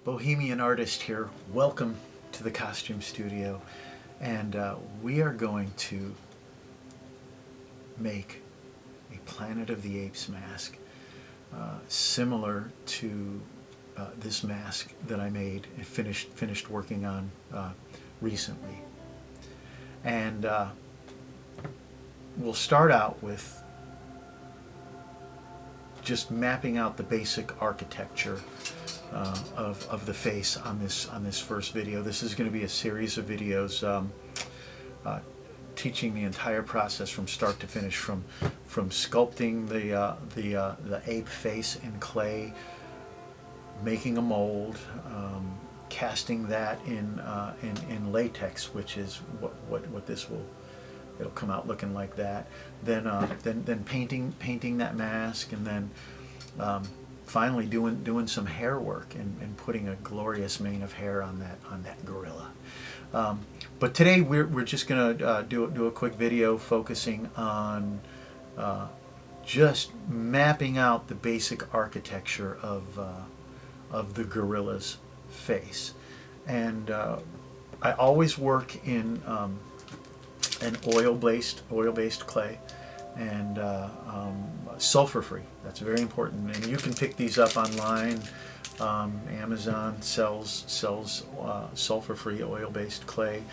Bohemian Artist here. Welcome to the costume studio, and we are going to make a Planet of the Apes mask similar to this mask that I made and finished working on recently. And we'll start out with just mapping out the basic architecture of the face on this first video. This is going to be a series of videos teaching the entire process from start to finish, from sculpting the ape face in clay, making a mold, casting that in latex, which is what this will. It'll come out looking like that. Then painting that mask, and then finally doing some hair work and putting a glorious mane of hair on that gorilla. But today we're just gonna do a quick video focusing on just mapping out the basic architecture of the gorilla's face. And I always work in an oil-based clay, and sulfur-free. That's very important, and you can pick these up online. Amazon sells sulfur-free oil-based clay.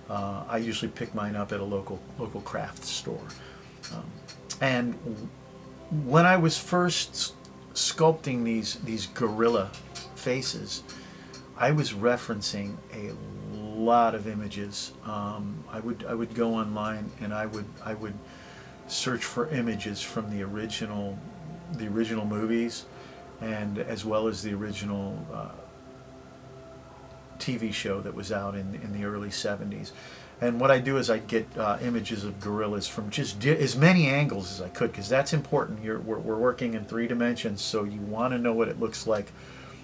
I usually pick mine up at a local craft store. And when I was first sculpting these gorilla faces, I was referencing a lot of images. I would go online and I would search for images from the original movies, and as well as the original TV show that was out in the early 70s. And what I do is I get images of gorillas from just as many angles as I could, because that's important. We're working in 3 dimensions, so you want to know what it looks like.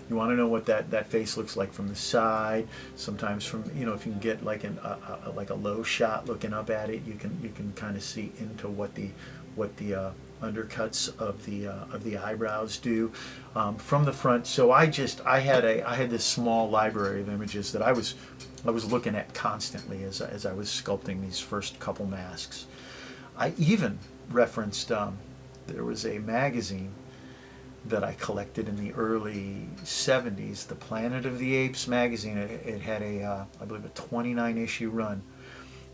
You want to know what that face looks like from the side. Sometimes from, if you can get like a low shot looking up at it, you can kind of see into what the undercuts of the eyebrows do from the front. So I had this small library of images that I was looking at constantly as I was sculpting these first couple masks. I even referenced there was a magazine that I collected in the early 70s, the Planet of the Apes magazine. It had I believe a 29 issue run,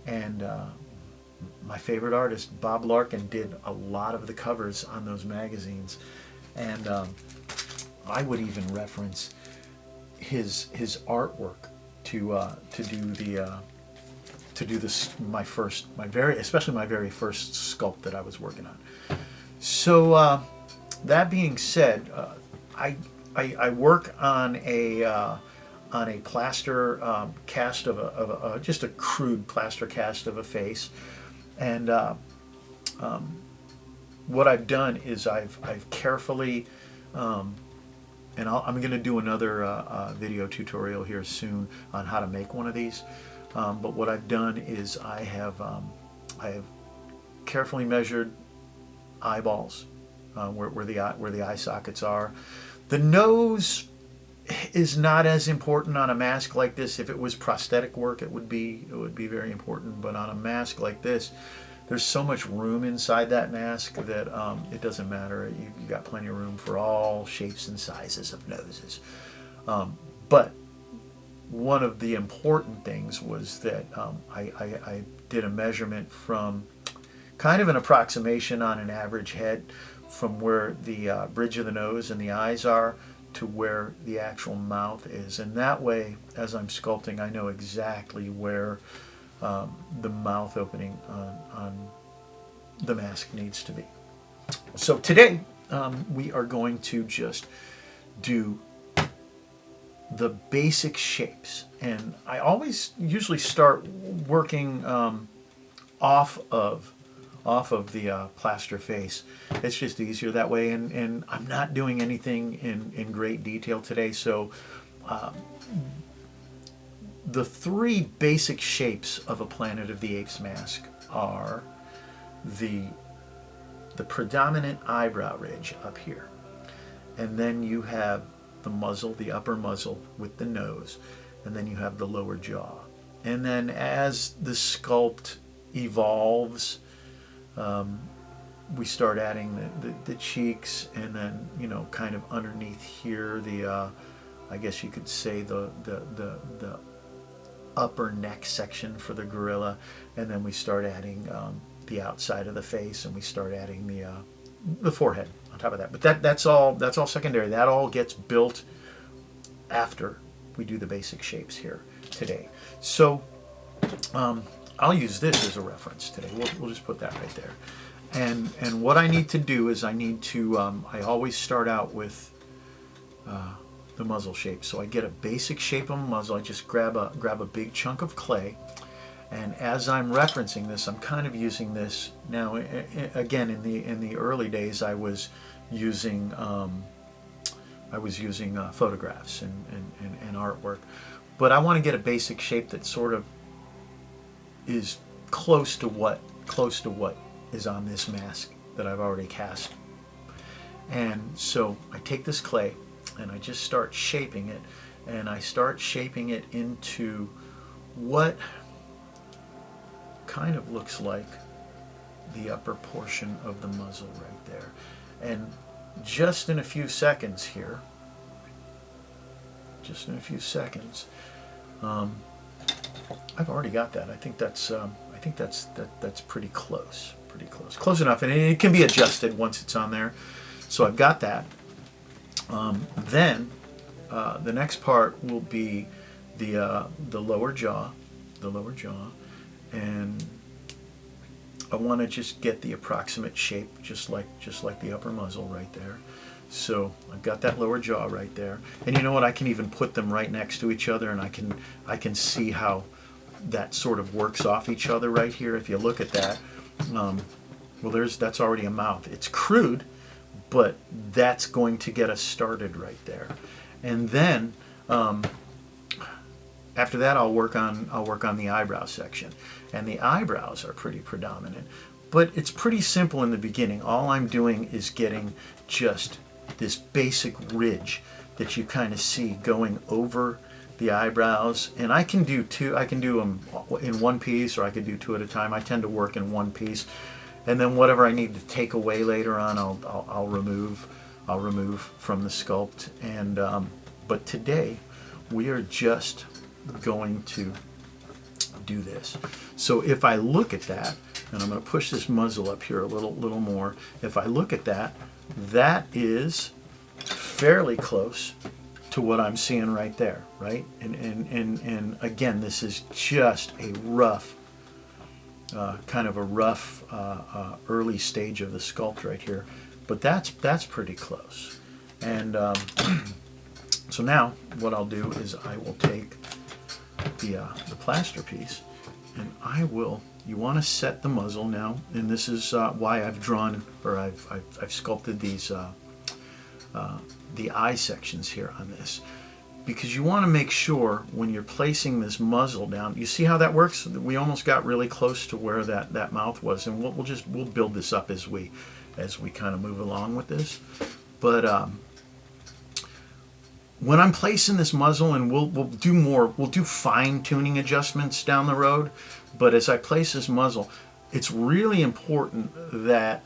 and my favorite artist, Bob Larkin, did a lot of the covers on those magazines, and I would even reference his artwork to do especially my very first sculpt that I was working on. So that being said, I work on a plaster cast of just a crude plaster cast of a face, and what I've done is I've carefully, and I'm going to do another video tutorial here soon on how to make one of these. But what I've done is I have carefully measured eyeballs. Where the eye sockets are. The nose is not as important on a mask like this. If it was prosthetic work, it would be very important. But on a mask like this, there's so much room inside that mask that it doesn't matter. You got plenty of room for all shapes and sizes of noses. But one of the important things was that I did a measurement from kind of an approximation on an average head, from where the bridge of the nose and the eyes are to where the actual mouth is. And that way, as I'm sculpting, I know exactly where the mouth opening on the mask needs to be. So today, we are going to just do the basic shapes. And I usually start working off of the plaster face. It's just easier that way, and I'm not doing anything in great detail today. So the 3 basic shapes of a Planet of the Apes mask are the predominant eyebrow ridge up here, and then you have the muzzle, the upper muzzle with the nose, and then you have the lower jaw. And then as the sculpt evolves, we start adding the cheeks, and then, you know, kind of underneath here, I guess you could say the upper neck section for the gorilla, and then we start adding the outside of the face, and we start adding the forehead on top of that. But that's all secondary. That all gets built after we do the basic shapes here today. So I'll use this as a reference today. We'll just put that right there. And what I need to do is I need to I always start out with the muzzle shape. So I get a basic shape of a muzzle. I just grab a big chunk of clay, and as I'm referencing this, I'm kind of using this now. Again, in the early days, I was using photographs and artwork, but I want to get a basic shape that sort of is close to what is on this mask that I've already cast. And so I take this clay and I just start shaping it, and I start shaping it into what kind of looks like the upper portion of the muzzle right there. And just in a few seconds here, I've already got that. I think that's pretty close. Close enough, and it can be adjusted once it's on there. So I've got that. Then the next part will be the lower jaw, and I want to just get the approximate shape, just like the upper muzzle right there. So I've got that lower jaw right there, and you know what? I can even put them right next to each other, and I can see how that sort of works off each other right here. If you look at that, well, that's already a mouth. It's crude, but that's going to get us started right there. And then after that, I'll work on the eyebrow section, and the eyebrows are pretty predominant, but it's pretty simple in the beginning. All I'm doing is getting just this basic ridge that you kind of see going over the eyebrows, and I can do them in one piece, or I could do two at a time. I tend to work in one piece, and then whatever I need to take away later on, I'll remove from the sculpt. And but today we are just going to do this. So if I look at that, and I'm going to push this muzzle up here a little more. If I look at that, that is fairly close to what I'm seeing right there, right? And again, this is just a rough, kind of a rough early stage of the sculpt right here, but that's pretty close. And so now what I'll do is I will take the plaster piece, and you want to set the muzzle now, and this is why I've drawn, or I've sculpted these the eye sections here on this, because you want to make sure when you're placing this muzzle down, you see how that works? We almost got really close to where that mouth was, and we'll build this up as we kind of move along with this. But when I'm placing this muzzle, and we'll do fine-tuning adjustments down the road, but as I place this muzzle, it's really important that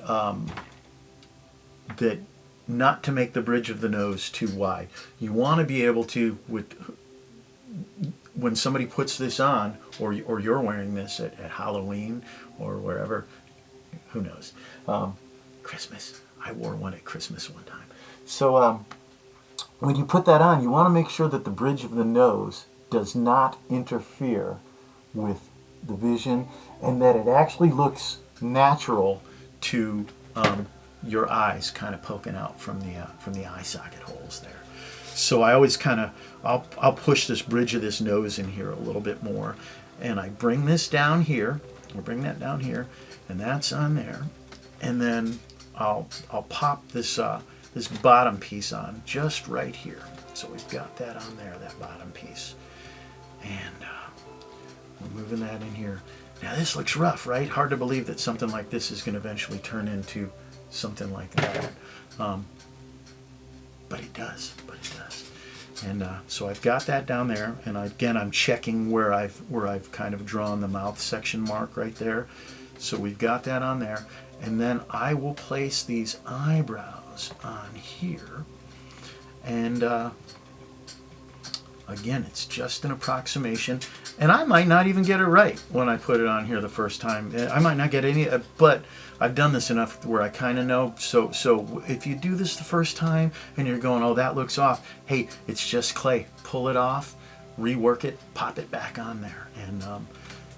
that not to make the bridge of the nose too wide. You want to be able to, when somebody puts this on, or you're wearing this at Halloween or wherever, who knows, Christmas. I wore one at Christmas one time. So when you put that on, you want to make sure that the bridge of the nose does not interfere with the vision, and that it actually looks natural to your eyes kind of poking out from the eye socket holes there. So I always kind of, I'll push this bridge of this nose in here a little bit more, and I bring this down here, we'll bring that down here, and that's on there, and then I'll pop this this bottom piece on just right here. So we've got that on there, that bottom piece, and we're moving that in here. Now this looks rough, right? Hard to believe that something like this is going to eventually turn into something like that. but it does. And so I've got that down there, and again, I'm checking where I've kind of drawn the mouth section mark right there. So we've got that on there, and then I will place these eyebrows on here, and again, it's just an approximation, and I might not even get it right when I put it on here the first time. I might not get any, but I've done this enough where I kind of know. So if you do this the first time and you're going, oh, that looks off, hey, it's just clay. Pull it off, rework it, pop it back on there. And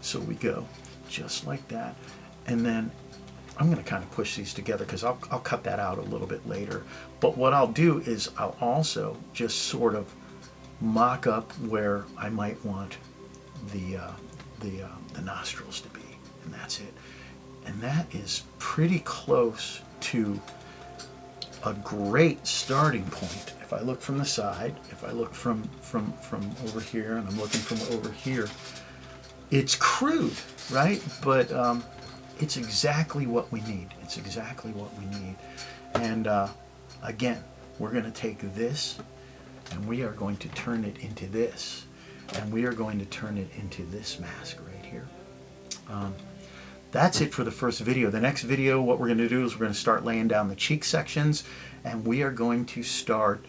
so we go just like that. And then I'm going to kind of push these together because I'll cut that out a little bit later. But what I'll do is I'll also just sort of mock up where I might want the nostrils to be, and that's it. And that is pretty close to a great starting point. If I look from the side, if I look from over here, and I'm looking from over here, it's crude, right? But it's exactly what we need. It's exactly what we need. And again, we're going to take this, and we are going to turn it into this, and we are going to turn it into this mask right here. That's it for the first video. The next video, what we're going to do is we're going to start laying down the cheek sections, and we are going to start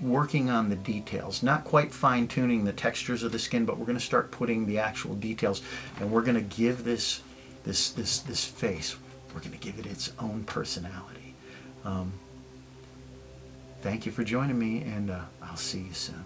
working on the details. Not quite fine-tuning the textures of the skin, but we're going to start putting the actual details, and we're going to give this face, we're going to give it its own personality. Thank you for joining me, and I'll see you soon.